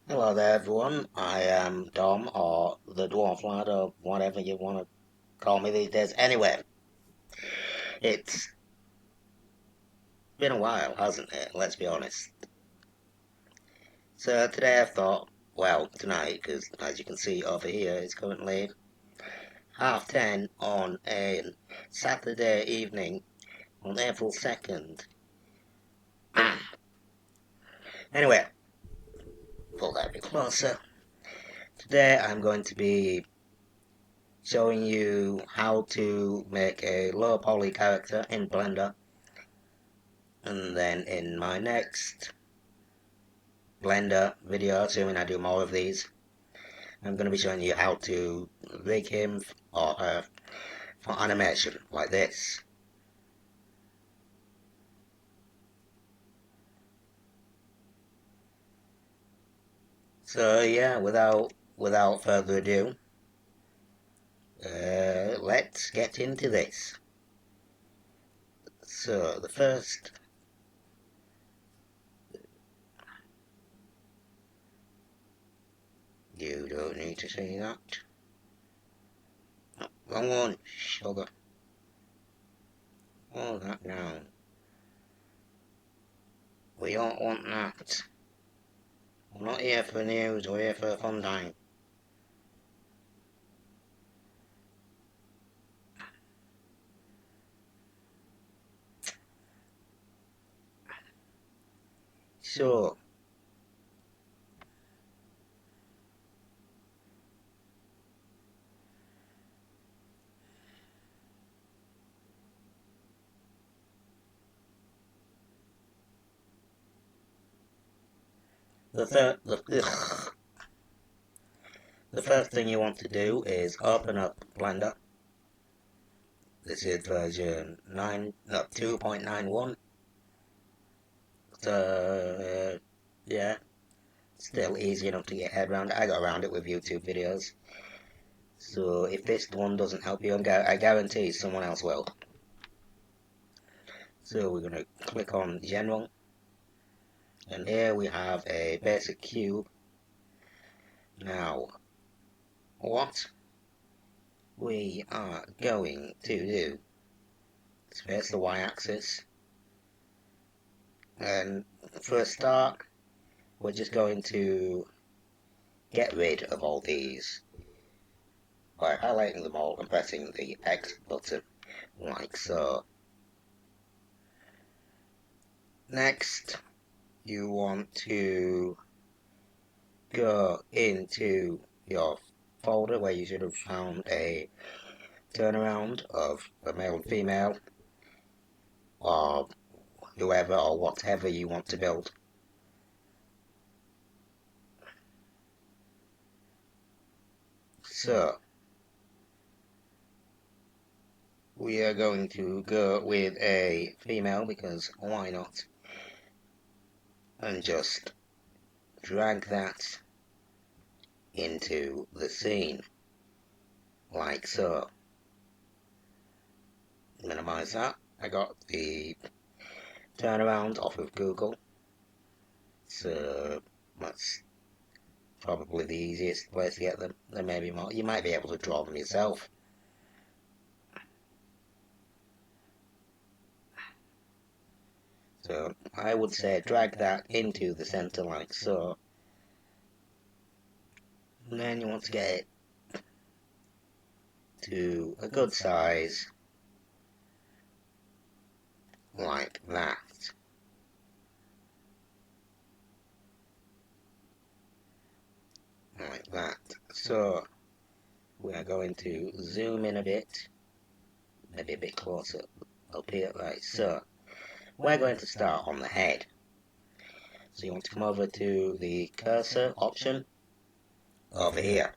Hello there everyone, I am Dom, or the DwarfLad, or whatever you want to call me these days. Anyway, it's been a while, hasn't it? Let's be honest. So today I thought, well, tonight, because as you can see over here, it's currently 10:30 on a Saturday evening on April 2nd. Anyway, pull that a bit closer. Today I'm going to be showing you how to make a low poly character in Blender. And then in my next Blender video, assuming I do more of these, I'm going to be showing you how to rig him or her for animation, like this. So yeah, without further ado, let's get into this. So the first, you don't need to see that. Oh, wrong one, sugar. All that down. We don't want that. We're not here for news, we're here for a fun time. So, the first thing you want to do is open up Blender. This is version 2.91. So, yeah, still easy enough to get your head around. I got around it with YouTube videos. So if this one doesn't help you, I guarantee someone else will. So we're going to click on General. And here we have a basic cube. Now, what we are going to do is face the y-axis. And for a start, we're just going to get rid of all these by highlighting them all and pressing the X button, like so. Next, you want to go into your folder where you should have found a turnaround of a male and female, or whoever or whatever you want to build. So, we are going to go with a female because why not? And just drag that into the scene, like so. Minimize that. I got the turnaround off of Google, so that's probably the easiest place to get them. There may be more. You might be able to draw them yourself. So I would say drag that into the center like so. And then you want to get it to a good size, like that. Like that. So we are going to zoom in a bit, maybe a bit closer up here, like so. We're going to start on the head. So you want to come over to the cursor option over here.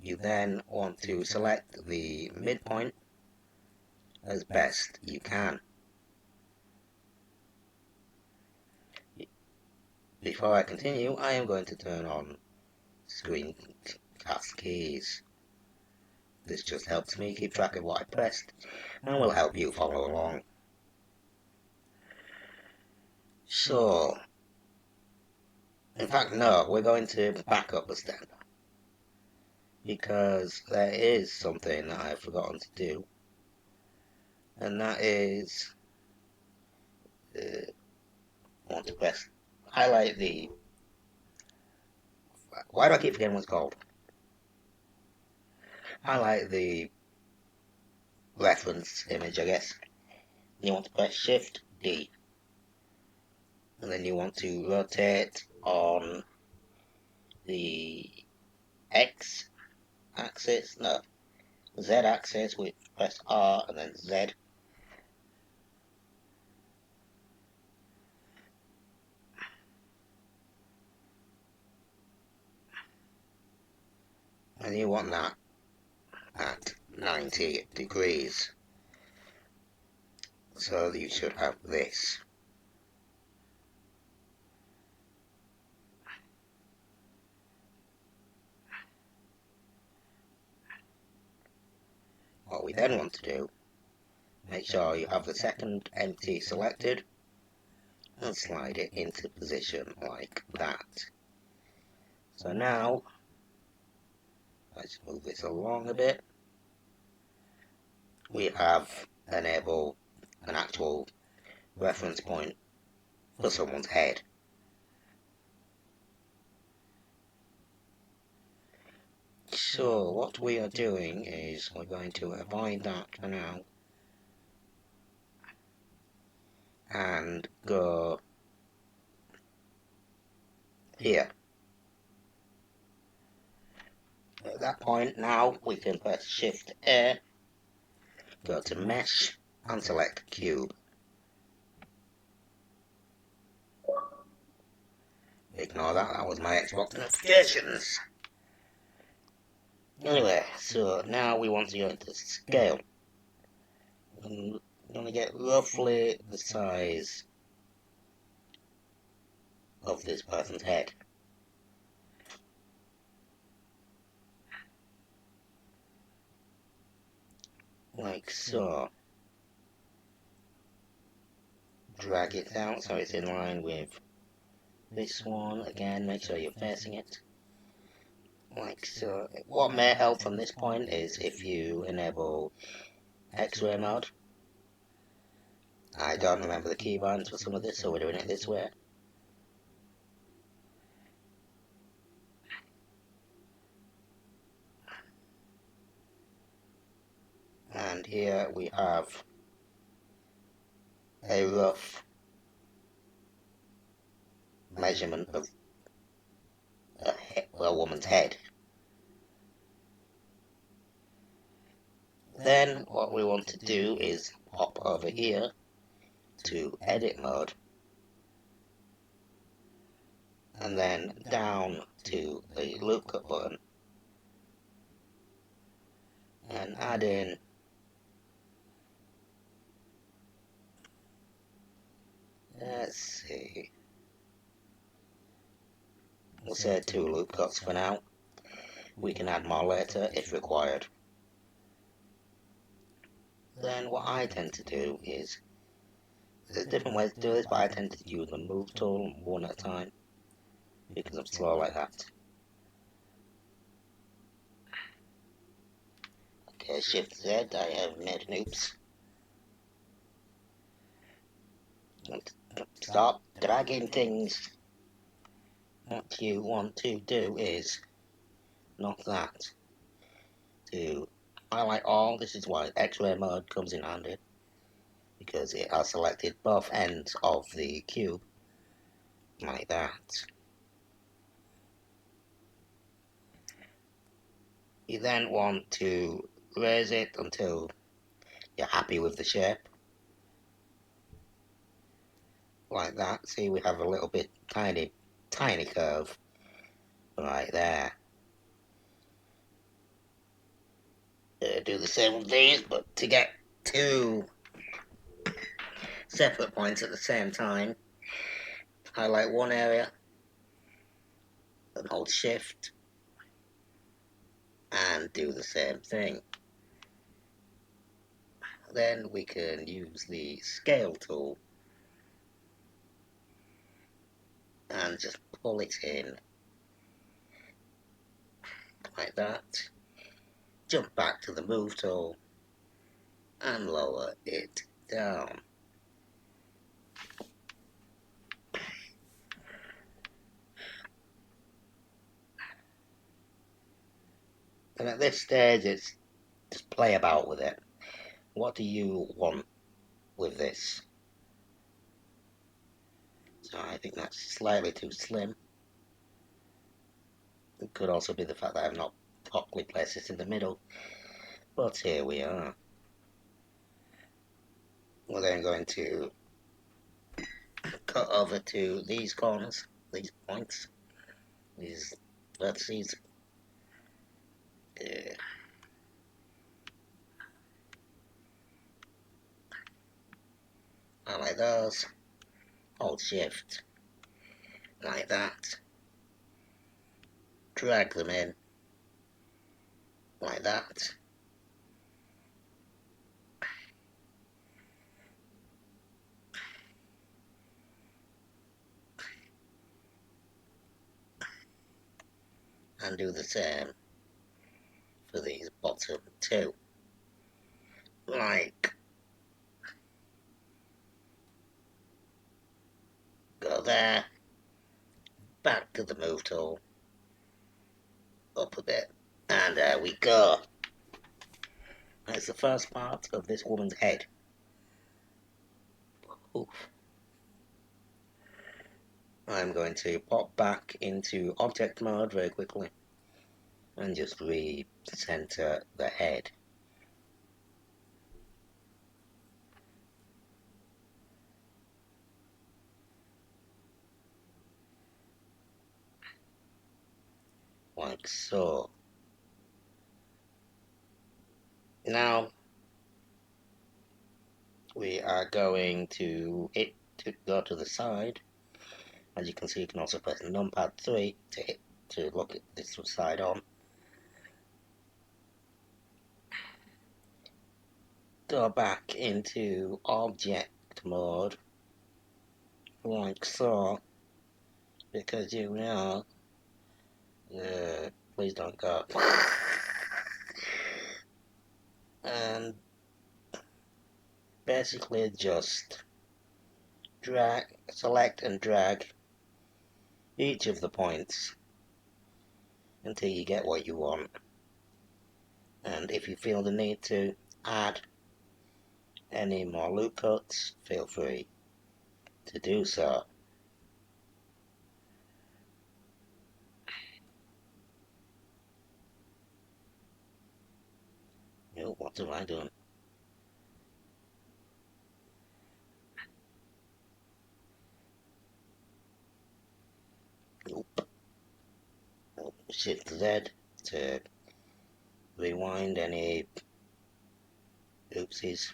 You then want to select the midpoint as best you can. Before I continue, I am going to turn on screencast keys. This just helps me keep track of what I pressed and will help you follow along. So, In fact, no, we're going to back up a step, because there is something that I've forgotten to do, and that is I want to press highlight the, why do I keep forgetting what it's called? Highlight the reference image, I guess. You want to press Shift D, and then you want to rotate on the X axis, no, Z axis, with press R and then Z. And you want that at 90 degrees. So you should have this. What we then want to do, make sure you have the second empty selected and slide it into position like that. So now, let's move this along a bit. We have enabled an actual reference point for someone's head. So what we are doing is we're going to avoid that for now and go here. At that point now we can press Shift A, go to Mesh and select Cube. Ignore that, that was my Xbox notifications. Anyway, so now we want to go into scale. I'm going to get roughly the size of this person's head. Like so. Drag it out so it's in line with this one. Again, make sure you're facing it. Like so. What may help from this point is if you enable X-ray mode. I don't remember the keybinds for some of this, so we're doing it this way. And here we have a rough measurement of a woman's head. Then what we want to do is pop over here to edit mode, and then down to the loop cut button and add in let's see, we'll say 2 loop cuts for now. We can add more later if required. Then what I tend to do is, there's different ways to do this, but I tend to use the move tool one at a time because I'm slow like that. Okay, Shift Z, I have made an oops. Stop dragging things. What you want to do is, not that, to highlight all. This is why X-ray mode comes in handy, because it has selected both ends of the cube, like that. You then want to raise it until you're happy with the shape, like that. See, we have a little bit tiny curve right there. Do the same with these, but to get 2 separate points at the same time, highlight one area and hold Shift and do the same thing. Then we can use the scale tool and and just pull it in like that. Jump back to the move tool and lower it down. And at this stage, it's just play about with it. What do you want with this? So I think that's slightly too slim. It could also be the fact that I've not properly placed it in the middle. But here we are. We're then going to cut over to these corners, these points, these vertices. I like those. Hold shift like that. Drag them in like that. And do the same for these bottom two. Like, go there, back to the move tool, up a bit, and there we go. That's the first part of this woman's head. Oof. I'm going to pop back into object mode very quickly and just re-center the head. Like so. Now we are going to go to the side. As you can see, you can also press numpad 3 to look at this side on. Go back into object mode, like so, because you know, please don't go. And basically just select and drag each of the points until you get what you want. And if you feel the need to add any more loop cuts, feel free to do so. Oh, what have I done? Nope. Shift Z to rewind any oopsies.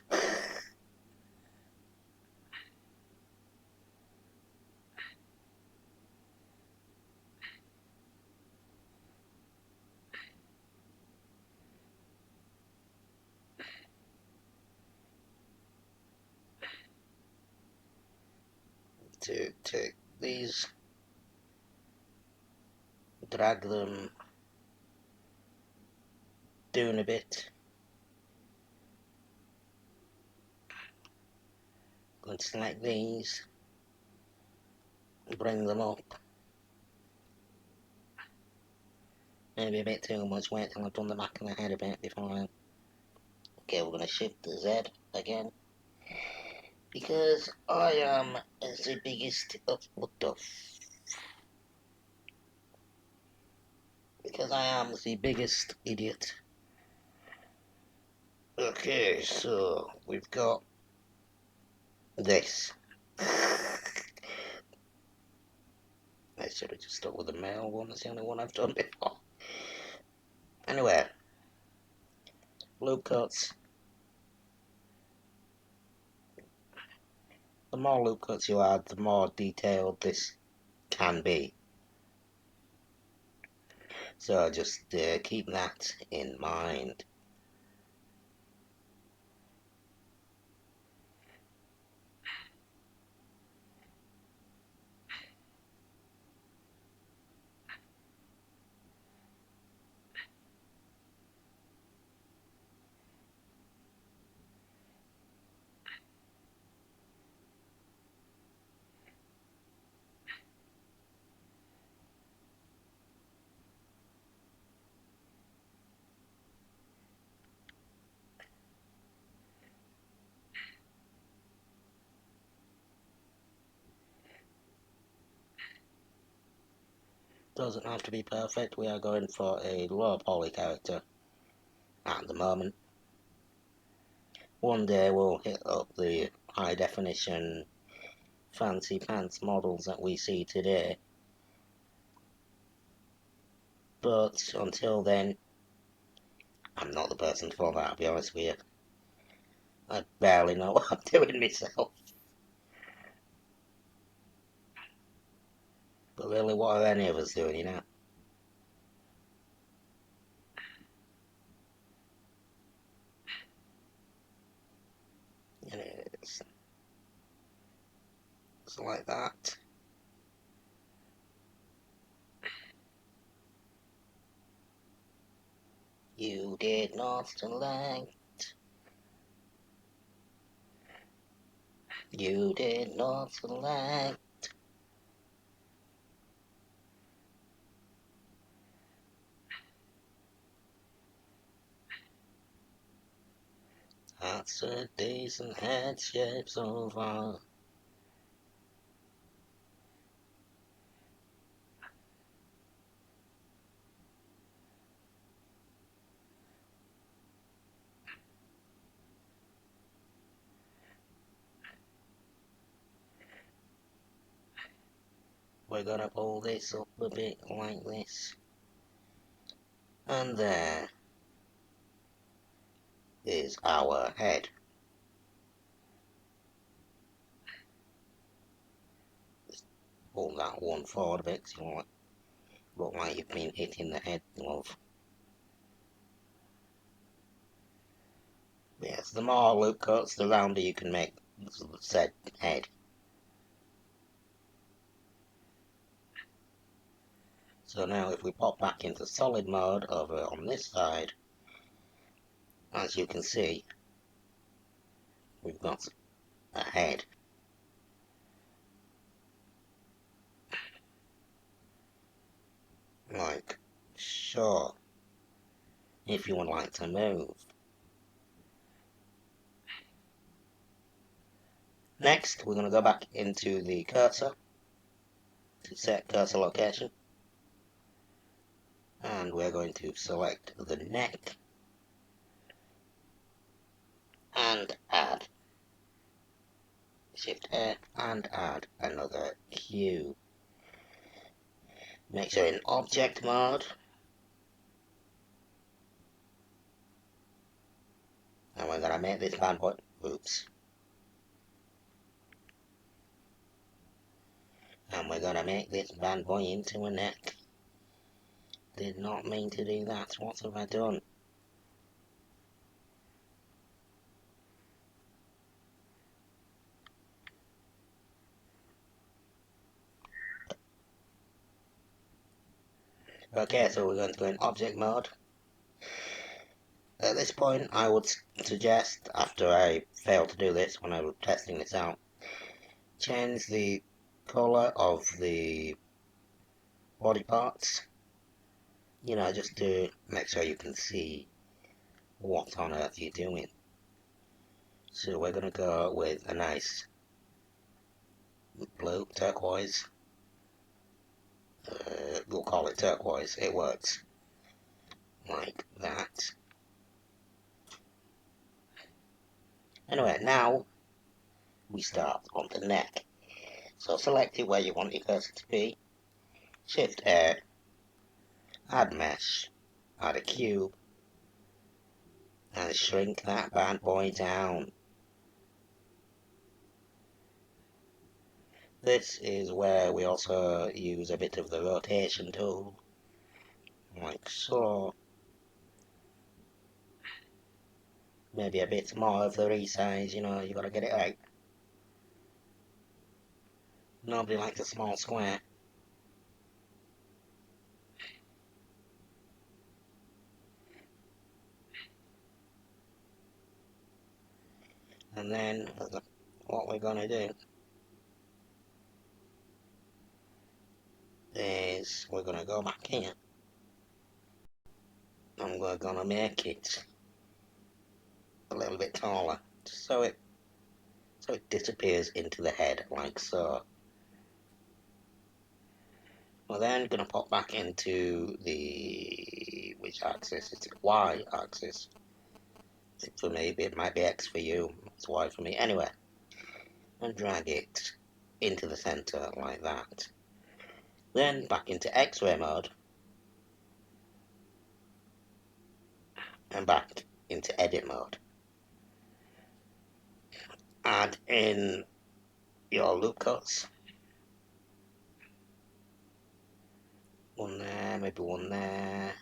To take these, drag them down a bit. Going to select these, bring them up. Maybe a bit too much, wait till I've done the back of the head a bit before I... Okay, we're going to shift the Z again. Because I am the biggest of... What the... Because I am the biggest idiot. Okay, so we've got this. I should have just stuck with the male one, that's the only one I've done before. Anyway, loop cuts. The more loop cuts you add, the more detailed this can be. So just keep that in mind. doesn't have to be perfect. We are going for a low poly character at the moment. One day we'll hit up the high definition fancy pants models that we see today. But until then, I'm not the person for that, I'll be honest with you. I barely know what I'm doing myself. But really, what are any of us doing, you know? And it's like that. You did not select. You did not select. That's a decent head shape so far. We're gonna pull this up a bit like this. And there is our head. Just pull that one forward a bit, so you look like you've been hit in the head, love. Yes, the more loop cuts, the rounder you can make said head. So now if we pop back into solid mode over on this side, as you can see, we've got a head. Like, sure, if you would like to move. Next, we're going to go back into the cursor to set cursor location. And we're going to select the neck and add. Shift A and add another cube. Make sure in object mode. And we're going to make this bad boy. Oops. And we're going to make this bad boy into a neck. Did not mean to do that. What have I done? Okay, so we're going to go in object mode. At this point, I would suggest, after I failed to do this when I was testing this out, change the colour of the body parts. You know, just to make sure you can see what on earth you're doing. So we're going to go with a nice blue, turquoise. We'll call it turquoise, it works. Like that. Anyway, now we start on the neck. So select it where you want your cursor to be. Shift A, add mesh, add a cube, and shrink that bad boy down. This is where we also use a bit of the rotation tool, like so. Maybe a bit more of the resize, you know, you gotta get it right. Nobody likes a small square. And then what we're gonna do is we're gonna go back here and we're gonna make it a little bit taller, so it disappears into the head like so. We're then going to pop back into the, which axis? It's Y axis. For me, it might be X for you, it's Y for me. Anyway, and drag it into the center like that. Then back into X-ray mode, and back into edit mode. Add in your loop cuts. One there, maybe one there.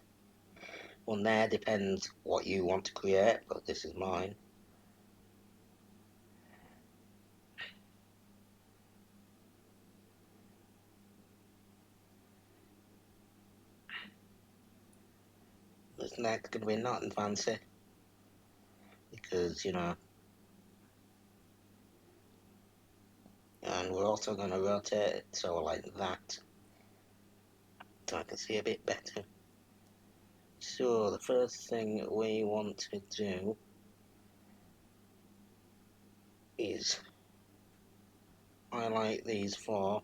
One there, depends what you want to create, but this is mine. This neck's going to be nothing fancy, because, you know, and we're also going to rotate it so like that, so I can see a bit better. So the first thing we want to do is highlight these four,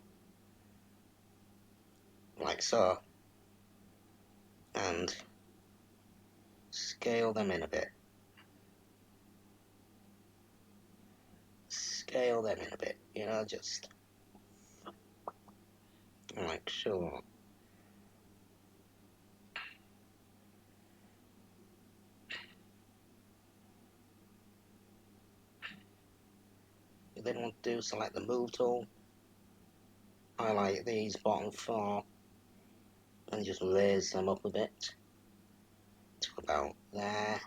like so, and scale them in a bit. Scale them in a bit, you know, just like so. You then want to select the move tool, highlight these bottom four, and just raise them up a bit to about there.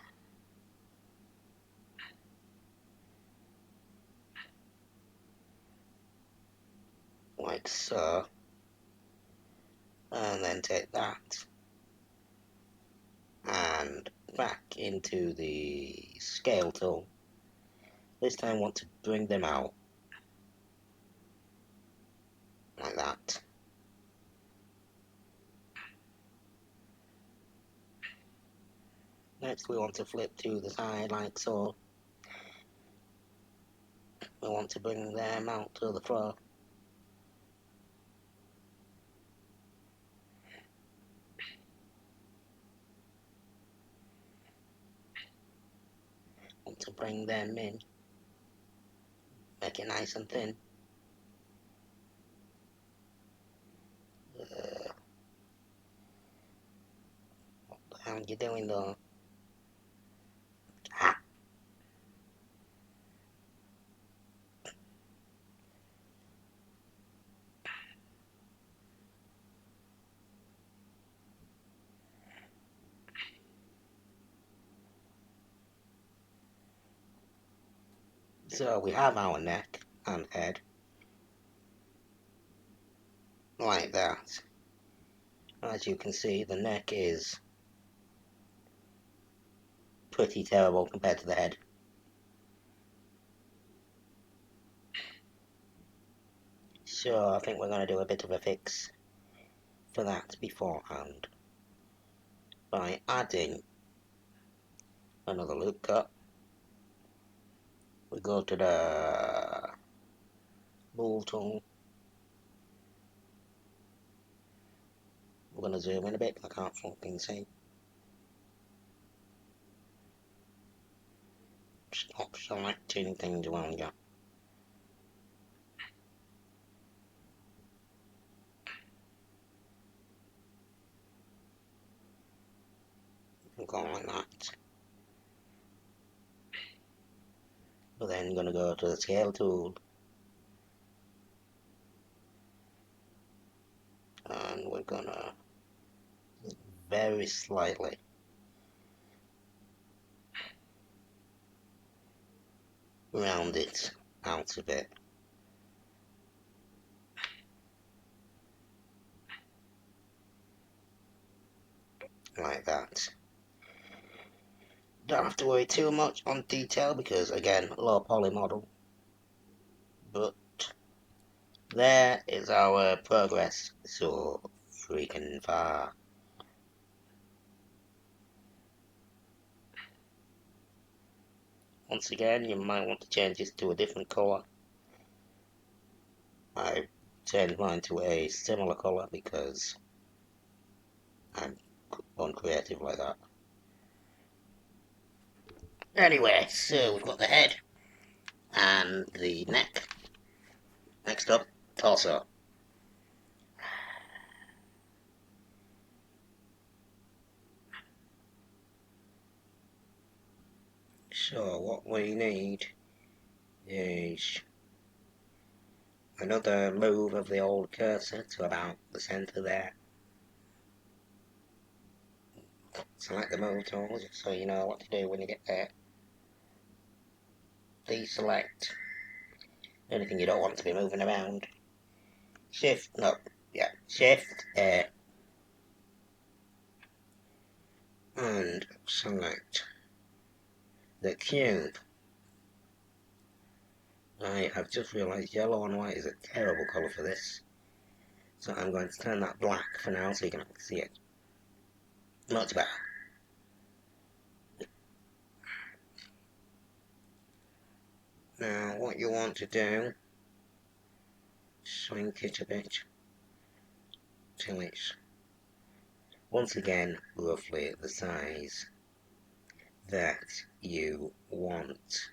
Like so. And then take that and back into the scale tool. This time I want to bring them out like that. Next we want to flip to the side like so. We want to bring them out to the floor. Want to bring them in. Make it nice and thin. What the hell are you doing though? Ah. So we have our neck and head like that. As you can see, the neck is pretty terrible compared to the head. So I think we're going to do a bit of a fix for that beforehand by adding another loop cut. We go to the move tool. We're going to zoom in a bit, I can't fucking see. Stop selecting things around you. Go like that. We're then going to go to the scale tool. And we're going to very slightly round it out a bit. Like that. Don't have to worry too much on detail because, again, low poly model. But there is our progress so freaking far. Once again, you might want to change this to a different colour. I change mine to a similar colour because I'm uncreative like that. Anyway, so we've got the head and the neck. Next up, torso. So what we need is another move of the old cursor to about the centre there. Select the move tool just so you know what to do when you get there. Deselect anything you don't want to be moving around. Shift A and select the cube. I have just realised yellow and white is a terrible colour for this, so I'm going to turn that black for now so you can see it. Much better. Now what you want to do, shrink it a bit till it's once again roughly the size that you want.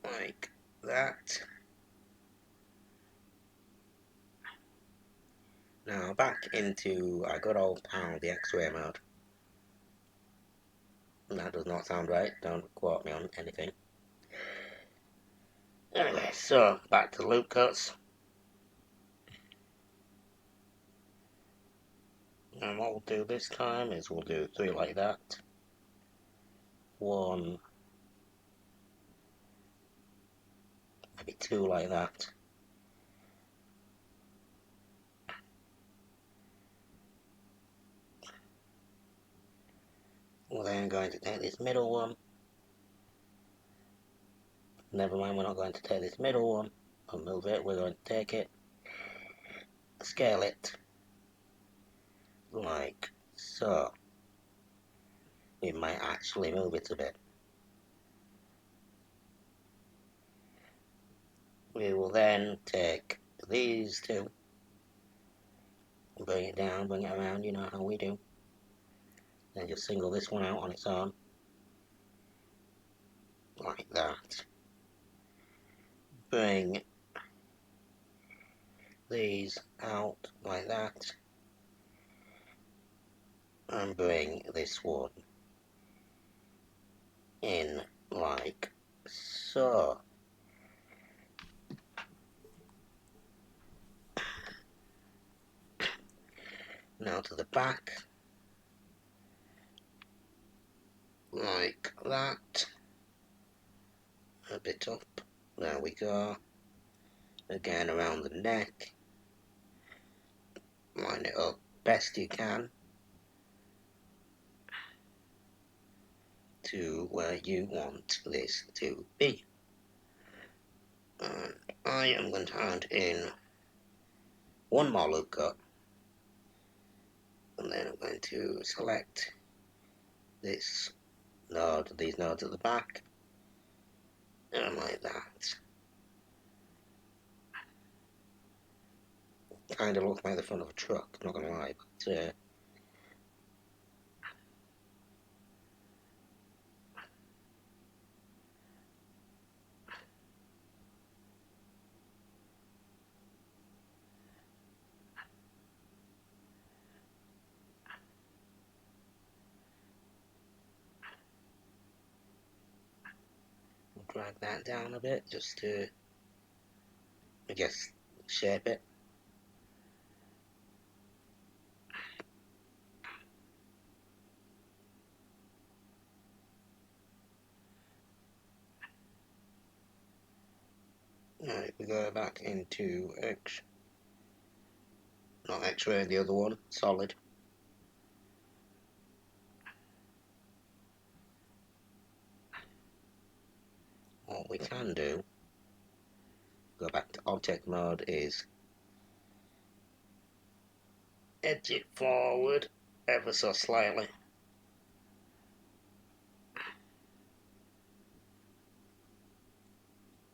Like that. Now back into our good old pal, the X-ray mode. That does not sound right, don't quote me on anything. Anyway, so back to loop cuts. And what we'll do this time is we'll do 3 like that. 1, maybe 2 like that. We're then going to take this middle one. Never mind, we're not going to take this middle one and move it. We're going to take it, scale it, like so. We might actually move it a bit. We will then take these two, bring it down, bring it around, you know how we do. Then just single this one out on its own, like that. Bring these out like that, and bring this one in like so. Now to the back, like that, a bit up, there we go. Again around the neck, line it up best you can to where you want this to be. And I am going to add in one more loop cut, and then I'm going to select this node, these nodes at the back, and like that. Kind of looks like the front of a truck, not gonna lie, but drag that down a bit just to, I guess, shape it. Right, we go back into not X-ray, the other one, solid. What we can do go back to object mode is edge it forward ever so slightly.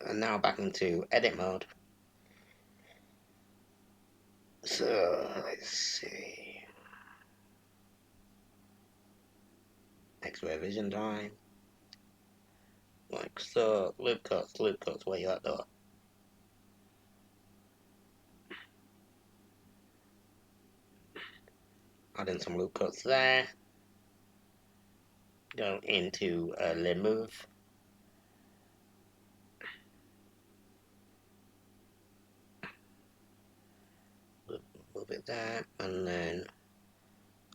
And now back into edit mode. So let's see. X-ray vision time. Like so. Loop cuts, where you at though? Adding some loop cuts there. Go into remove. A little bit there, and then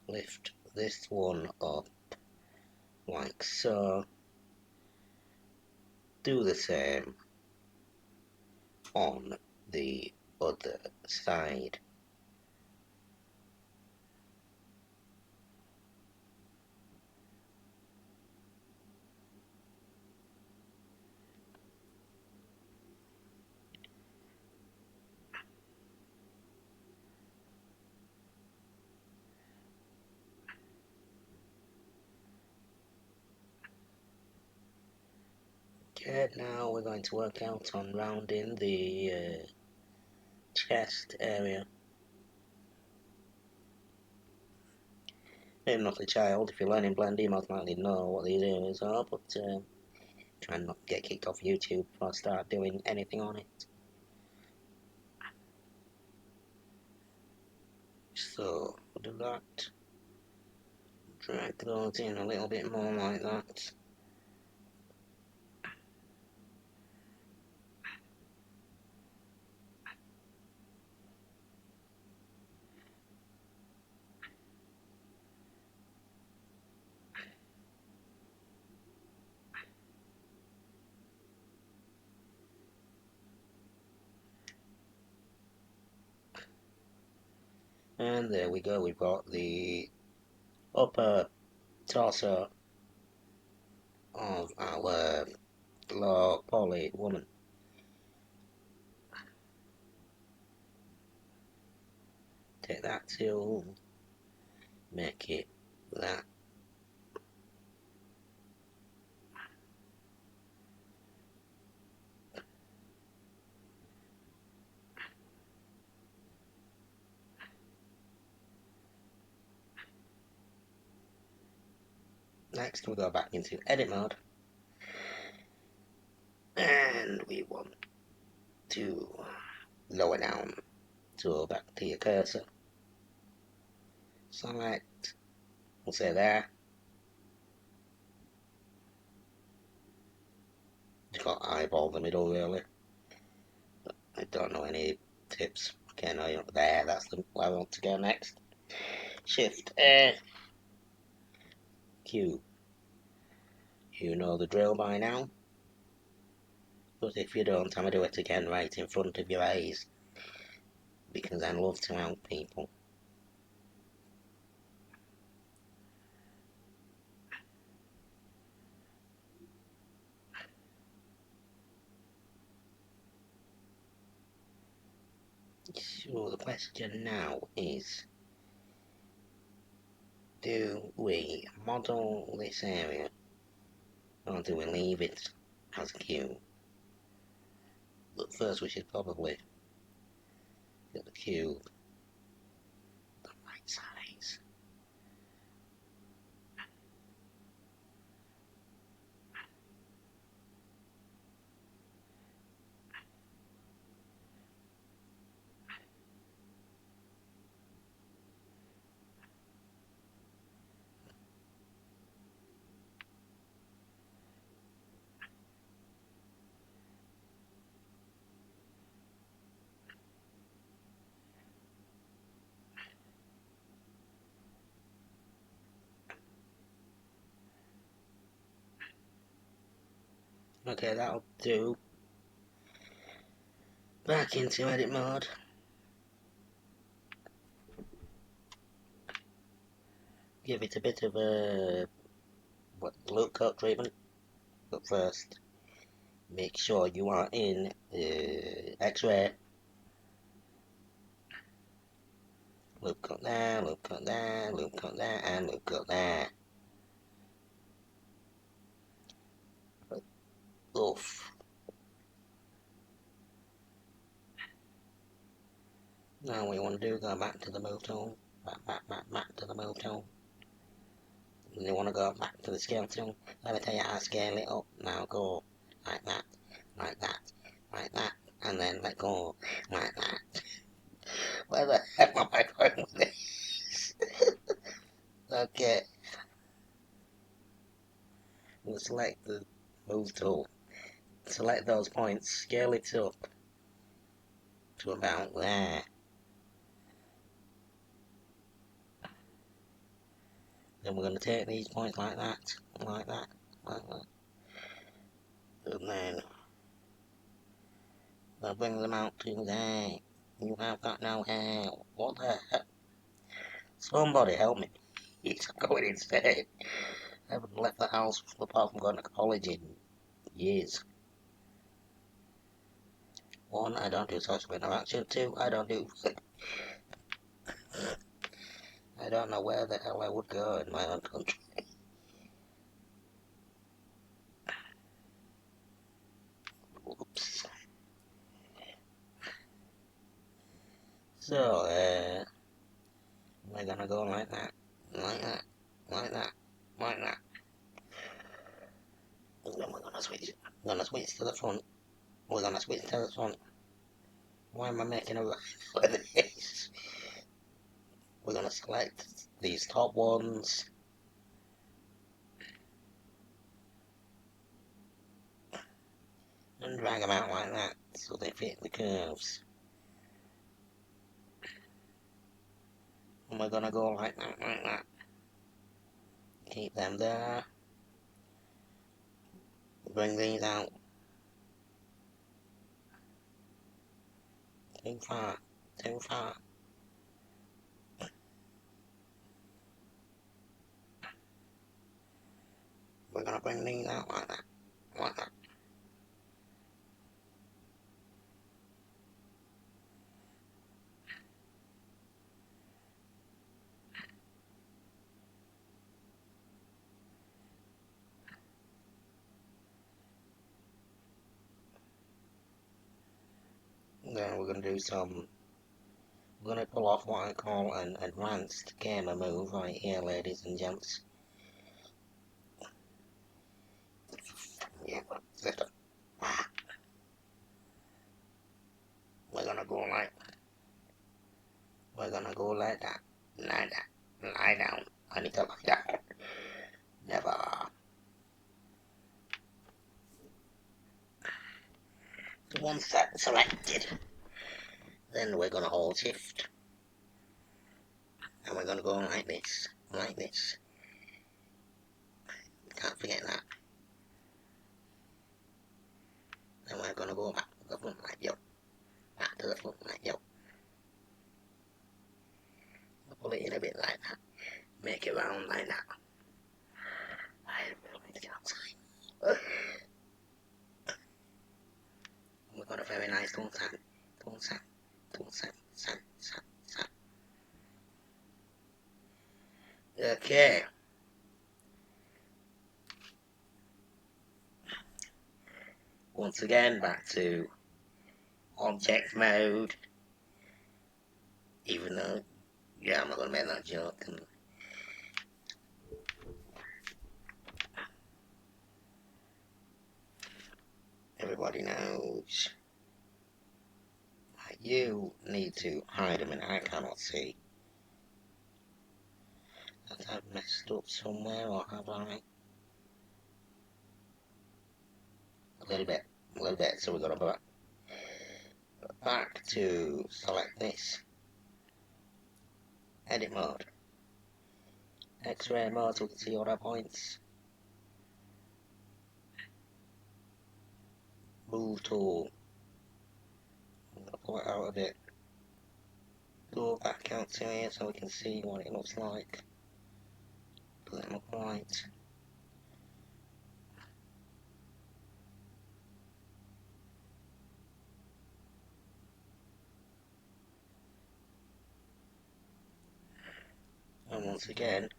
lift this one up like so. Do the same on the other side. Okay, now we're going to work out on rounding the chest area. I'm not a child. If you're learning Blend, you most likely know what these areas are, but try not to get kicked off YouTube before I start doing anything on it. So, we'll do that. Drag those in a little bit more like that. And there we go, we've got the upper torso of our low poly woman. Take that tool, make it that. Next, we'll go back into edit mode, and we want to lower down. So back to your cursor, select, we'll say there. Just got to eyeball the middle really. I don't know any tips. Okay, no, you're not there. That's the where I want to go next. Shift A, Q. You know the drill by now. But if you don't, I'm going to do it again right in front of your eyes. Because I love to help people. So the question now is, do we model this area or do we leave it as a Q? But first we should probably get the cube the right size. Okay, that'll do. Back into edit mode. Give it a bit of a look cut treatment. But first, make sure you are in X-ray. Loop cut there, loop cut there, loop cut there, and loop cut there. Oof. Now what you want to do, go back to the move tool. Back to the move tool. And you want to go back to the scale tool. Let me tell you how to scale it up. Now go like that, like that, like that, and then let go like that. Where the heck am I going with this? Okay. We'll select the move tool. Select those points, scale it up to about there. Then we're going to take these points like that, like that, like that. And then we'll bring them out to there. You have got no hair. What the heck? Somebody help me. He's going insane. I haven't left the house apart from going to college in years. 1, I don't do social interaction. 2, I don't do... I don't know where the hell I would go in my own country. Oops. So, we're gonna go like that, like that, like that, like that. And then we're gonna switch to the front. We're gonna switch to the front. Why am I making a right with this? We're gonna select these top ones. And drag them out like that, so they fit the curves. And we're gonna go like that, like that. Keep them there. Bring these out. Too far, too far. We're gonna bring these out like that, like that. Then we're gonna do some. We're gonna pull off what I call an advanced gamer move right here, ladies and gents. Yeah, lift up. We're gonna go like that, lie that, lie down. I need to lie down. Never. Once that's selected, then we're gonna hold shift, and we're gonna go like this, like this. Can't forget that. Then we're gonna go back to the front like yo, back to the front like yo. Pull it in a bit like that. Make it round like that. I really need to get outside. We've got a very nice tool set. Okay. Once again, back to object mode. Even though, yeah, I'm not gonna make that joke. And everybody knows that you need to hide them, and I cannot see. That I've messed up somewhere, or have I? A little bit. So we're gonna go back to select this. Edit mode. X-ray mode so we can see all our points. Move tool. I'm gonna pull it out a bit. Go back out to here so we can see what it looks like. Put them up right. once again,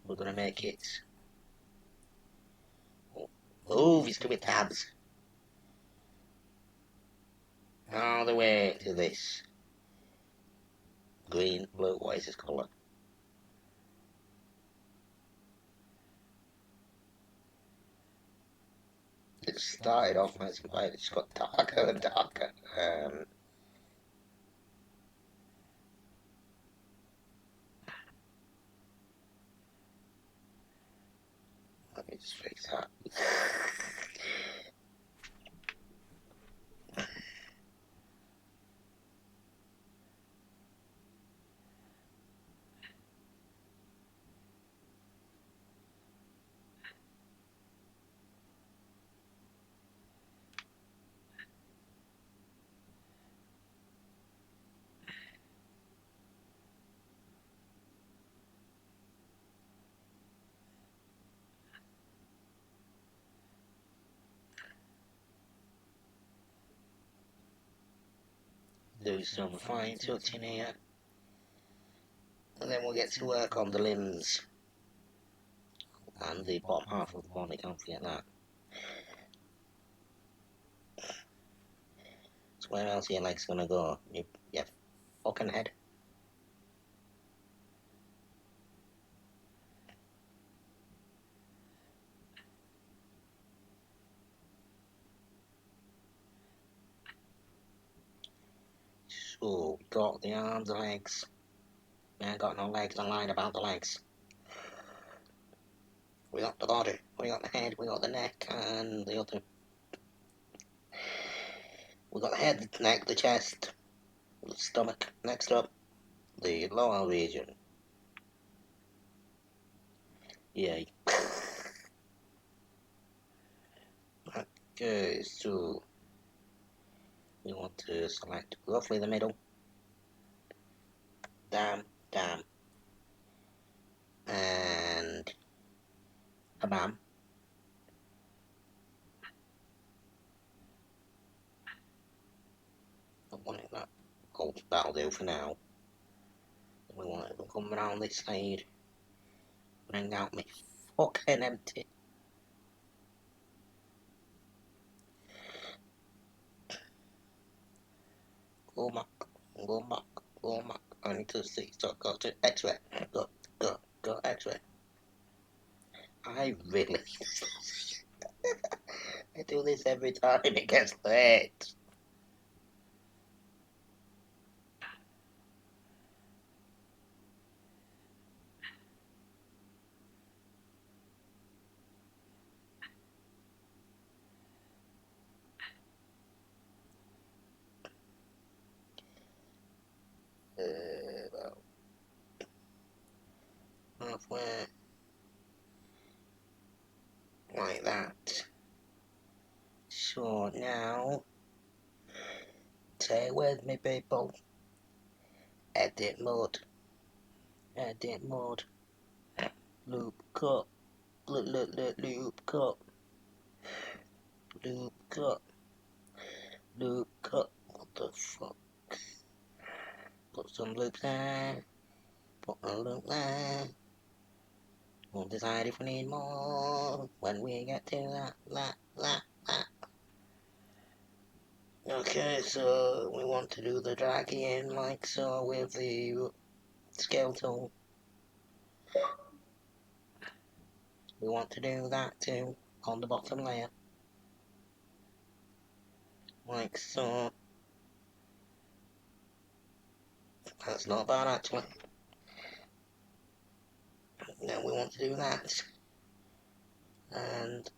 we're going to make it... Move your stupid tabs! All the way to this green, blue, what is this colour? It started off nice and bright, it just got darker and darker. Let me just fix that. Do some fine touching here, and then we'll get to work on the limbs and the bottom half of the body, don't forget that. So where else are your legs gonna go? Your fucking head. So, we got the arms and legs. We ain't got no legs, I lied about the legs. We got the body, we got the head, we got the neck, and the other. We got the head, the neck, the chest, the stomach. Next up, the lower region. Yay. Okay, so we want to select roughly the middle. Damn, and bam. Don't want it that. Oh, that'll do for now. We want it to come around this side. Bring out me fucking empty. Go back, go back, go back. I need to see, so go to X-ray. Go X-ray. I really I do this every time it gets late. About halfway. Like that. So now, stay with me, people. Edit mode. Edit mode. Loop cut. Loop cut. Loop cut. Loop cut. What the fuck? Put some loops there. Put a loop there. We'll decide if we need more when we get to that. Okay, so we want to do the dragging like so with the scale tool. We want to do that too on the bottom layer. Like so. That's not bad actually. Now we want to do that. And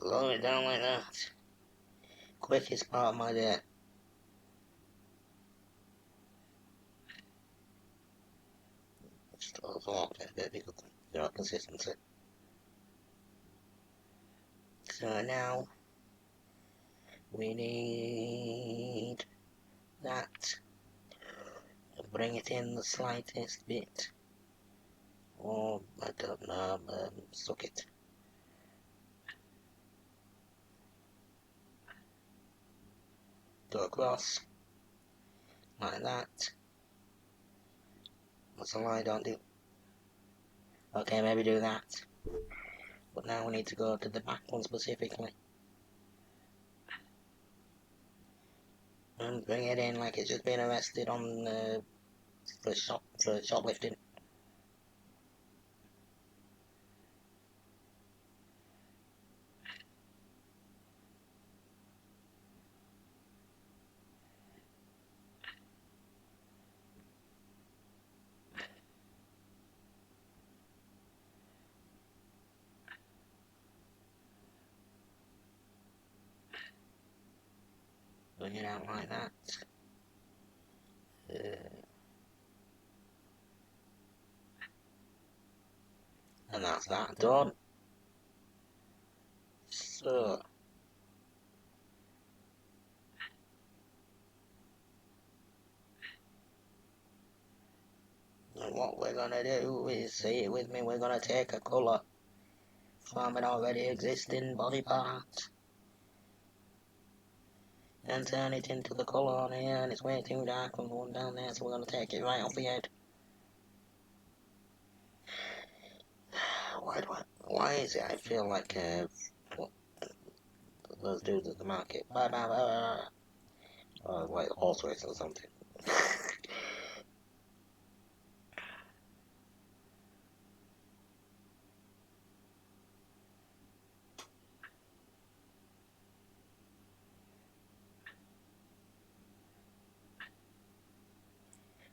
lower it down like that. Quickest part of my day. Just a little bit because you know consistency. So now we need that. Bring it in the slightest bit. Oh, I don't know, suck it. Go across, like that. That's a lie, don't do. Okay, maybe do that. But now we need to go to the back one specifically. And bring it in like it's just been arrested on for shoplifting. Bring it out like that. And that's that done. So, and what we're gonna do is, see it with me, we're gonna take a colour from an already existing body part and turn it into the colour on here, and it's way too dark from the one down there, so we're gonna take it right off the head. Why is it I feel like those dudes at the market, bye bye bye bye, or like horse race or something.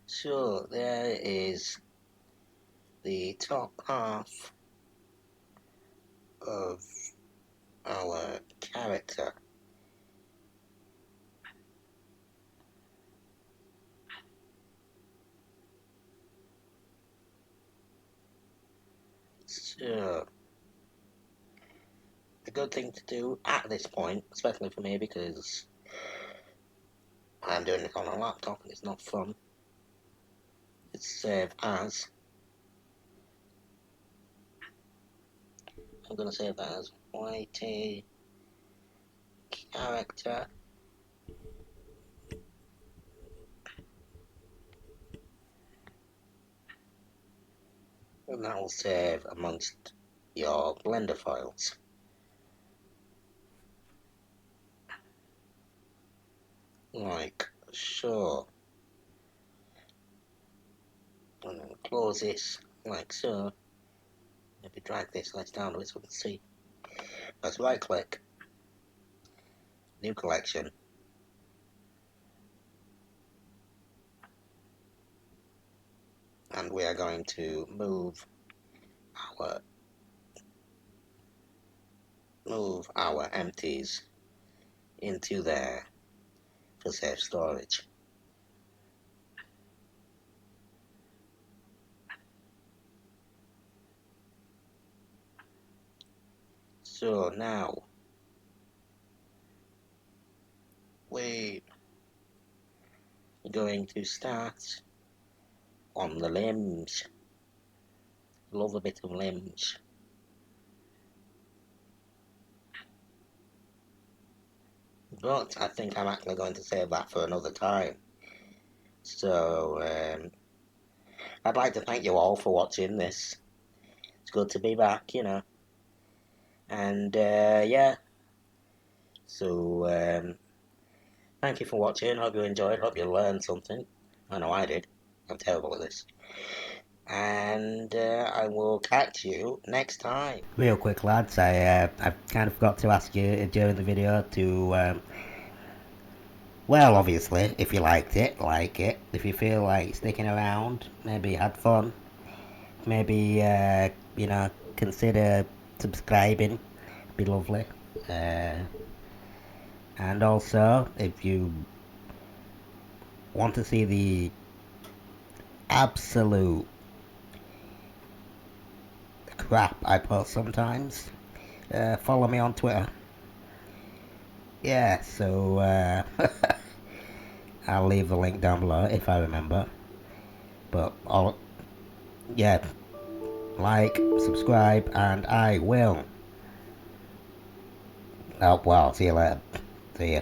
So there is the top half of our character. So the good thing to do at this point, especially for me because I'm doing it on a laptop and it's not fun, is save as. I'm gonna save that as YT character. And that will save amongst your Blender files. Like so. And then close this like so. Maybe drag this less downwards so we can see. Let's right click, new collection. And we are going to move our empties into there for safe storage. So now we're going to start on the limbs. Love a bit of limbs. But I think I'm actually going to save that for another time. So I'd like to thank you all for watching this. It's good to be back, you know. And yeah. So thank you for watching. Hope you enjoyed. Hope you learned something. I know I did. I'm terrible at this. And I will catch you next time. Real quick, lads, I kind of forgot to ask you during the video to, well, obviously, if you liked it, like it. If you feel like sticking around, maybe had fun, maybe, you know, consider subscribing. Be lovely. And also, if you want to see the absolute crap I post sometimes, follow me on Twitter. Yeah, so I'll leave the link down below if I remember. But yeah, like, subscribe, and I will. Oh, well, see you later. See ya.